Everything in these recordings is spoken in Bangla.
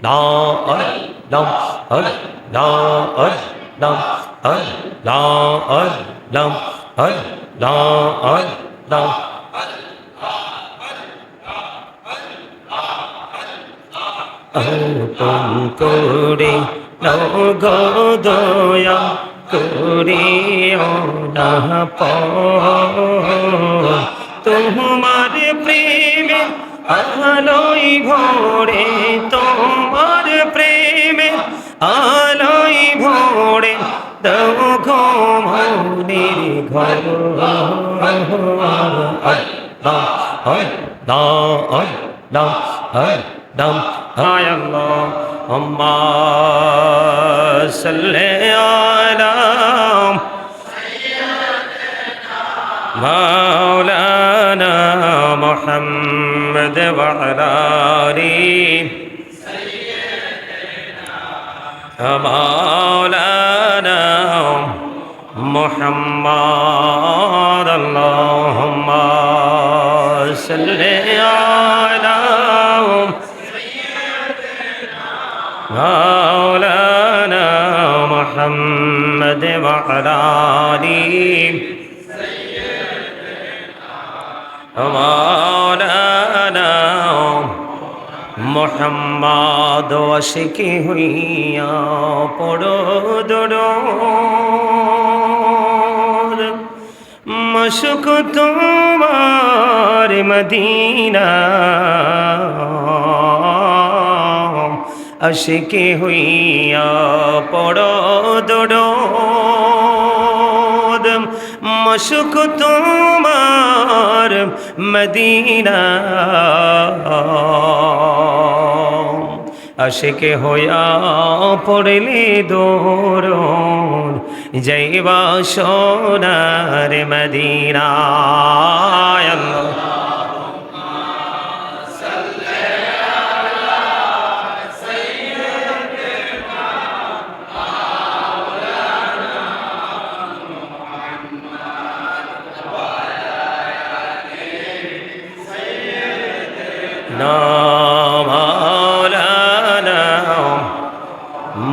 লা আল্লাহ আল্লাহ আল্লাহ আল্লাহ আল্লাহ আল্লাহ আল্লাহ আপন করে নাও গো দয়া করিও না তোমার প্রেমে আলোই ভরে তোমার প্রেমে আলোই ভরে দাও গো মনের ঘর আল্লাহ আল্লাহ আল্লাহ আল্লাহ اللهم صل على مولانا محمد وعلى مولانا محمد اللهم صل على مولانا محمد وعلى مولانا محمد وشکی ہویا پڑو درود مشک تمہار مدینہ আশিকি হইয়া পড়ো দরুদ মশক তোমার মদিনা আশিকি হইয়া পড়লে দরুদ যাইবা সোনার মদিনা আল্লাহ مولانا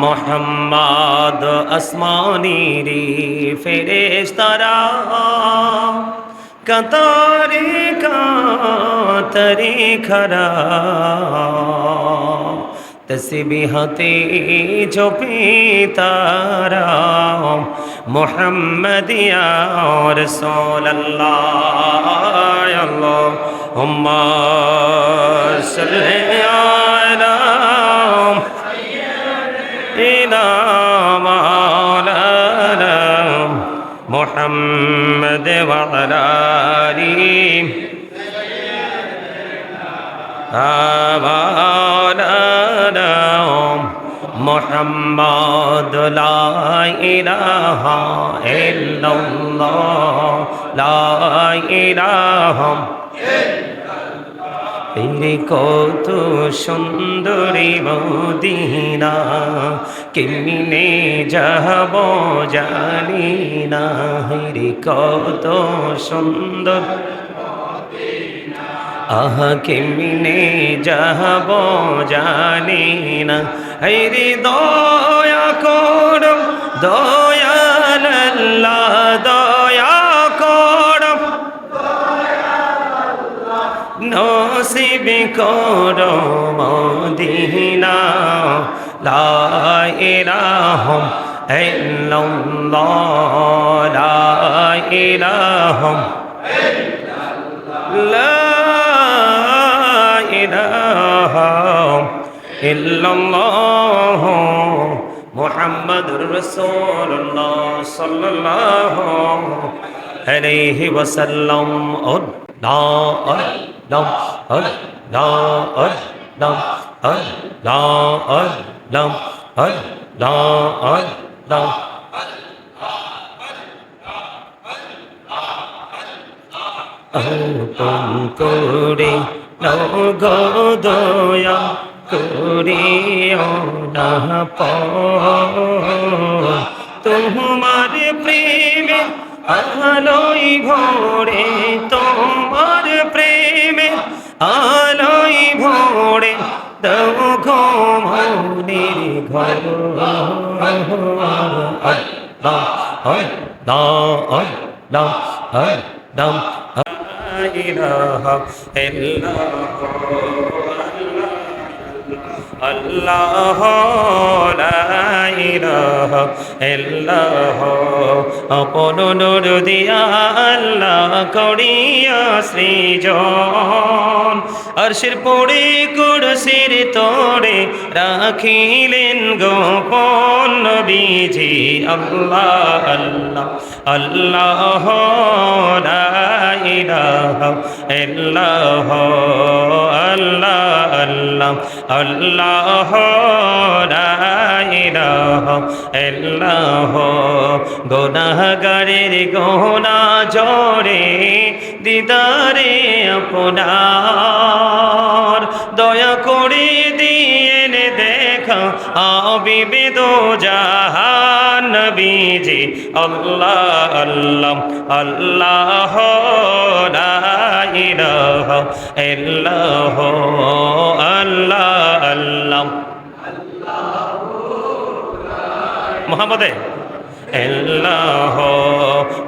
محمد আসমানীরি ফেরেশতারা কাতারে কাতারে খারা তসবিহাতে জপে তারা মুহাম্মাদিয়া রাসূলুল্লাহ আল্লাহুম্মা সাল্লি আলা সাইয়্যিদিনা মাওলানা মুহাম্মদ ওয়া আলা আলিহি مولانا محمد لا إله إلا الله لا إله তেরে কত সুন্দরী মদিনা কেমনে যাব জানি না রে কত সুন্দর আহা কেমনে যাব জানি না হরি দয়া করো দয়াল আল্লাহ দয়া করো নসিব করো মদিনা লা ইলাহা ইল্লাল্লাহ লা ইলাহা ইল্লাল্লাহ ইল্লাল্লাহ মুহাম্মাদুর রাসূলুল্লাহ সাল্লাল্লাহু আলাইহি ওয়াসাল্লাম আল্লাহ আল্লাহ আল্লাহ আল্লাহ আল্লাহ আল্লাহ আল্লাহ আপন করে নাও গো দয়া করিও না তোমার প্রেমে আলোই ভরে তোমার প্রেমে আলোই ভরে দাও গো মনের ঘর আল্লাহ আল্লাহ আল্লাহ আল্লাহ লা ইলাহা ইল্লাল্লাহ আল্লাহ লা ইলাহা ইল্লাল্লাহ আপন নূর দিয়া আল্লাহ করিয়া সৃজন আরশের পড়ে কুরসির তোড়ে রাখিলেন গোপন নবীজি আল্লাহ আল্লাহ আল্লাহ লা ইলাহা ইল্লাল্লাহ আল্লাহ আল্লাহ আল্লাহ লা ইলাহা ইল্লাল্লাহ গুনাহগারের গোনা জোরে দিদারে আপনার দয়া করে দিয়েন দেখা আবিবে দো জাহান নবীজি আল্লাহ আল্লাহ আল্লাহ লা ইলাহা ইল্লাল্লাহ আল্লাহ আল্লাহ মোহাম্মদে अल्लाह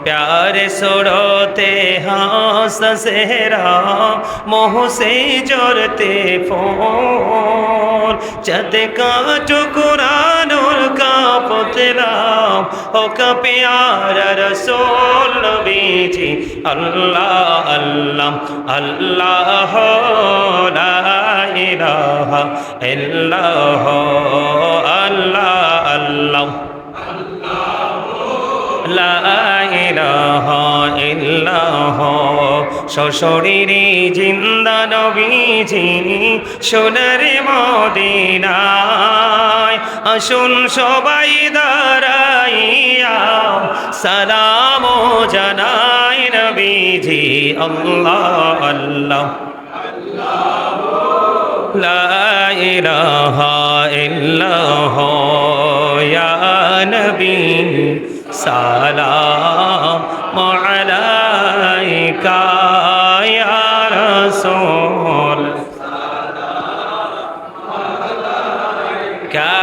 प्यारे सुरोते हास सेहरा मोह से जोरते फोन चद का टुकरानूर का पुतला हो का प्यारा रसूल नबीजी अल्लाह अल्लाह अल्लाह ला इलाहा इल्लाल्लाह अल्लाह अल्लाह লা ইলাহা ইল্লাল্লাহ সশরীরে জিন্দা নবীজি সোনার মদিনায় আসুন সবাই দাঁড়াইয়া সালাম জানাই নবীজি আল্লাহ আল্লাহ লা ইলাহা ইল্লাল্লাহ ইয়া নবী সালাম আলাইকা ইয়া রাসূল সালাম আলাইকা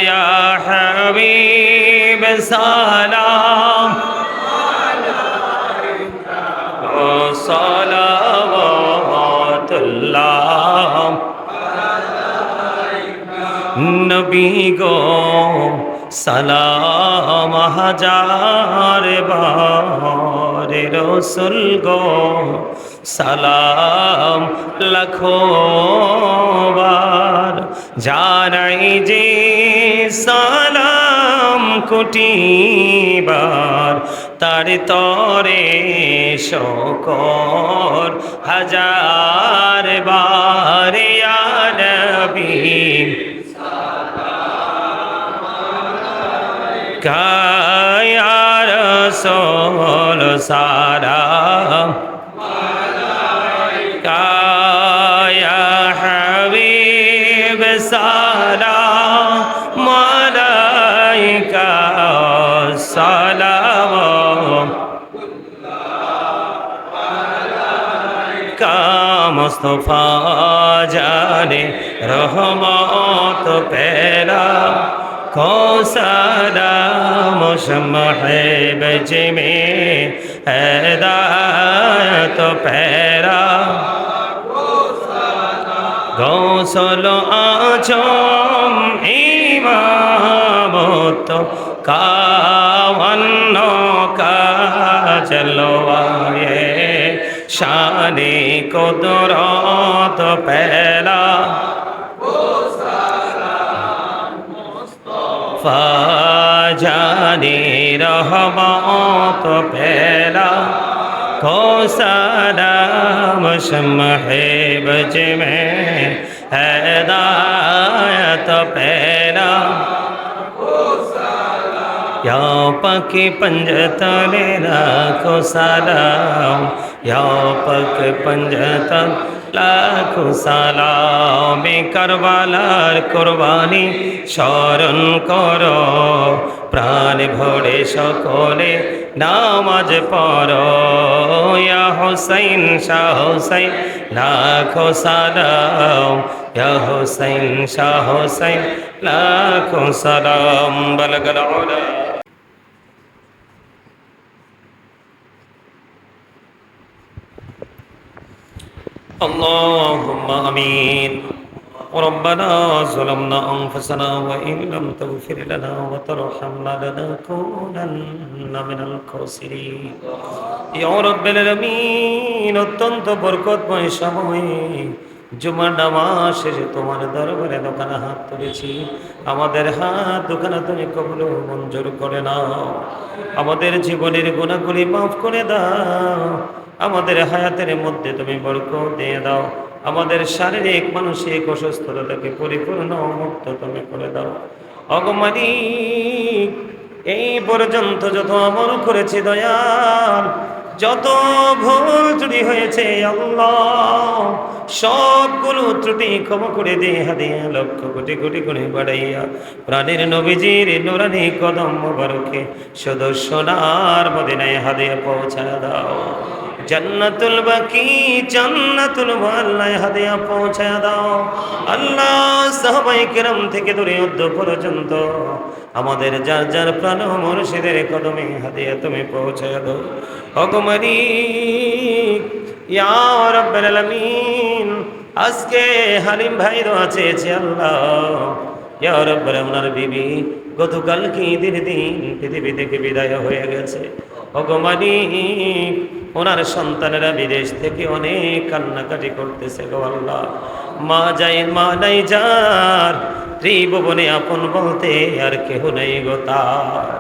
ইয়া হাবিব সালাম আলাইকা সালাওয়াতুল্লাহ আলাইকা নবী গো সালাম হাজার বার রসুল গো সালাম লাখো বার জানাই যে সালাম কোটি বার তার তরে শকর হাজার বার ইয়া নবী या रसूल सालाम अलैका या हबीब सालाम अलैका सलाम का मुस्तफा जाने रहमत पेला को सलाम शम्ह में हिदायत पैरा गौसल आचम इमामत कावन्न का जलवाए शाने कुदरत पैला जाने रहमत पैला को सलाम शम्ह बज में हिदायत पैला या पक पंजतन को सलाम या पक पंजतन লাখো সালাম কারবালার কোরবানি স্মরণ করো প্রাণ ভরে সকলে নামাজ পড়ো ইয়া হুসাইন শাহ হুসাইন লাখো সালাম ইয়া হুসাইন শাহ হুসাইন লাখো সালাম বালাগাল উলা اللهم آمين ربنا ظلمنا أنفسنا وإن لم تغفر لنا وترحمنا لنكونن من الخاسرين يا رب العالمين অত্যন্ত বরকতময় সময়ে জুমার নামাজ শেষে তোমার দরবারে দোকানে হাত তুলেছি আমাদের হাত দোকানে তুমি কবুল মঞ্জুর করে নাও আমাদের জীবনের গুনাহগুলি মাফ করে দাও আমাদের হায়াতের মধ্যে তুমি বরকত দিয়ে দাও আমাদের শারীরিক মানসিক অসুস্থতাকে পরিপূর্ণ মুক্ত তুমি করে দাও ওগো মালিক এই পর্যন্ত যত আমল করেছি দয়াল যত ভুল ত্রুটি হয়েছে আল্লাহ সবগুলো ত্রুটি ক্ষমা করে দিয়ে হাদিয়া লক্ষ কোটি কোটি গুণে বাড়াইয়া প্রাণের নবীজির নুরানি কদম মোবারকে শুধু সোনার মদিনায় হাদিয়া পৌঁছায় দাও জান্নাতুল বাকি জান্নাতুল ওয়াল্লাহ হাদিয়া পৌঁছায় দাও আল্লাহ সাহাবায়ে কেরাম থেকে ধরে অদ্য পর্যন্ত আমাদের যার যার প্রাণ মুর্শিদের কদমে হাদিয়া তুমি পৌঁছায় দাও ওগো মালিক ইয়া রাব্বুল আলামিন আজকে হালিম ভাইরও আছে আল্লাহ ইয়া রাব্বুল ওনার বিবি গতকাল কি ঈদের দিন পৃথিবী থেকে বিদায় হয়ে গেছে ওগো মালিক ওনার সন্তানেরা বিদেশ থেকে অনেক কান্নাকাটি করতেছে গো আল্লাহ মা নাই যার ত্রিভুবনে আপন বলতে আর কেহ নেই গো তার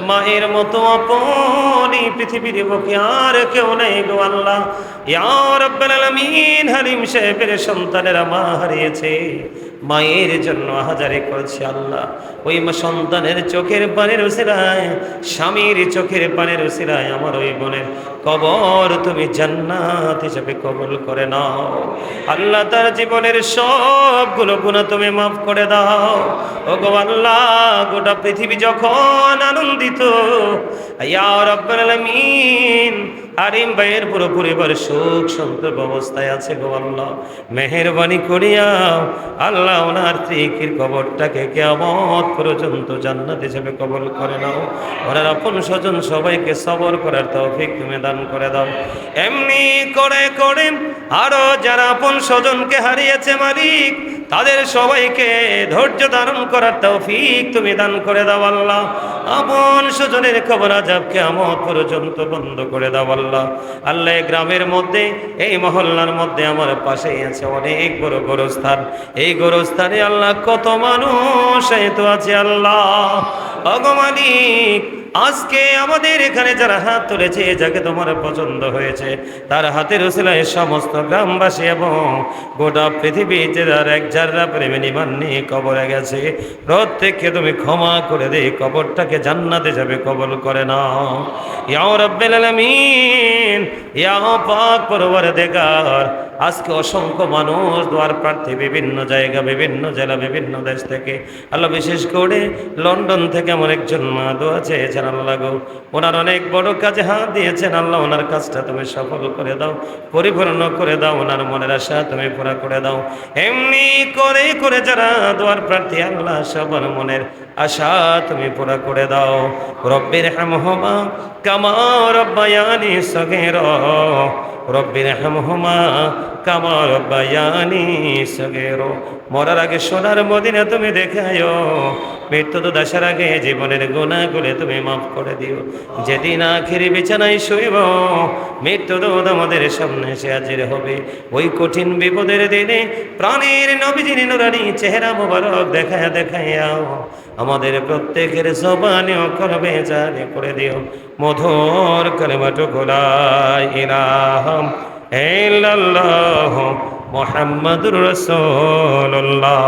মায়ের মতো আপন এই পৃথিবীর বুকে আর কেউ নেই গো আল্লাহ ইয়া রাব্বুল আলামিন হালিম সাহেবের সন্তানেরা মা হারিয়েছে মায়ের জন্য হাজারে করছে আল্লাহ ওই সন্তানের চোখের পানির উসিলায় স্বামীর চোখের পানির উসিলায় আমার ওই বোনের কবর তুমি জান্নাত হিসেবে কবুল করে নাও আল্লাহ তার জীবনের সবগুলো গুনাহ তুমি মাফ করে দাও ওগো আল্লাহ গোটা পৃথিবী যখন আনন্দিত ইয়া রাব্বুল আলামিন হালিম ভাইয়ের পুরো পরিবার সুখ সন্তোষ অবস্থায় আছে গো আল্লাহ মেহেরবানি করিয়া আল্লাহ ওনার ত্রিকির কবরটাকে কিয়ামত পর্যন্ত জান্নাত হিসেবে কবুল করে নাও ওনার আপন স্বজন সবাইকে সবর করার তৌফিক তুমি দান করে দাও এমনি করে করে আরো যারা আপন স্বজনকে হারিয়েছে মালিক তাদের সবাইকে ধৈর্য ধারণ করার তৌফিক তুমি দান করে দাও আল্লাহ আপন স্বজনের কবর আযাব কিয়ামত পর্যন্ত বন্ধ করে দাও আল্লাহ আল্লাহ গ্রামের মধ্যে এই মহল্লার মধ্যে আমার পাশেই আছে অনেক বড় গোরস্থান এই গোরস্থানে আল্লাহ কত মানুষ তো আছে আল্লাহ ওগো মালিক আজকে আমাদের এখানে যারা হাত তুলেছে যাকে তোমার পছন্দ হয়েছে তার হাতের উসিলায় সমস্ত গ্রামবাসী এবং গোটা পৃথিবীতে যার এক জাররা প্রেমে ইমান নিয়ে কবরে গেছে প্রত্যেককে তুমি ক্ষমা করে দে কবরটাকে জান্নাতে যাবে কবুল করে নাও ইয়া রাব্বুল আলামিন ইয়া পাক পরওয়ারদিগার আজকে অসংখ্য মানুষ দ্বার প্রার্থী বিভিন্ন জায়গা বিভিন্ন জেলা বিভিন্ন দেশ থেকে আল্লাহ বিশেষ করে লন্ডন থেকে আমার একজন মা দোয়া চেয়েছেন আল্লাহ গো ওনার অনেক বড় কাজে হাত দিয়েছেন আল্লাহ ওনার কাজটা তুমি সফল করে দাও পরিপূর্ণ করে দাও ওনার মনের আশা তুমি পুরা করে দাও এমনি করে করে যারা দ্বার প্রার্থী আল্লাহ সবার মনের আশা তুমি পুরা করে দাও রব্বির হামহুমা কামা রব্বায়ানি সগীরা রব্বির হামহুমা কামা রব্বায়ানি সগীরা মরার আগে সোনার মদিনা তুমি দেখায়ো মৃত্যু তো দেশের আগে জীবনের গুনাহগুলো তুমি মাফ করে দিও যেদিন আখিরি বিছানায় শুইব মৃত্যু তো আমাদের সামনে এসে হাজির হবে ওই কঠিন বিপদের দিনে প্রাণের নবীজির নুরানি চেহারা মোবারক দেখায়া দেখায়া আমাদের প্রত্যেকের জবানে কলবে জারি করে দিও মধুর কালেমাটুকু লা ইলাহা ইল্লাল্লাহ মুহাম্মাদুর রাসূলুল্লাহ।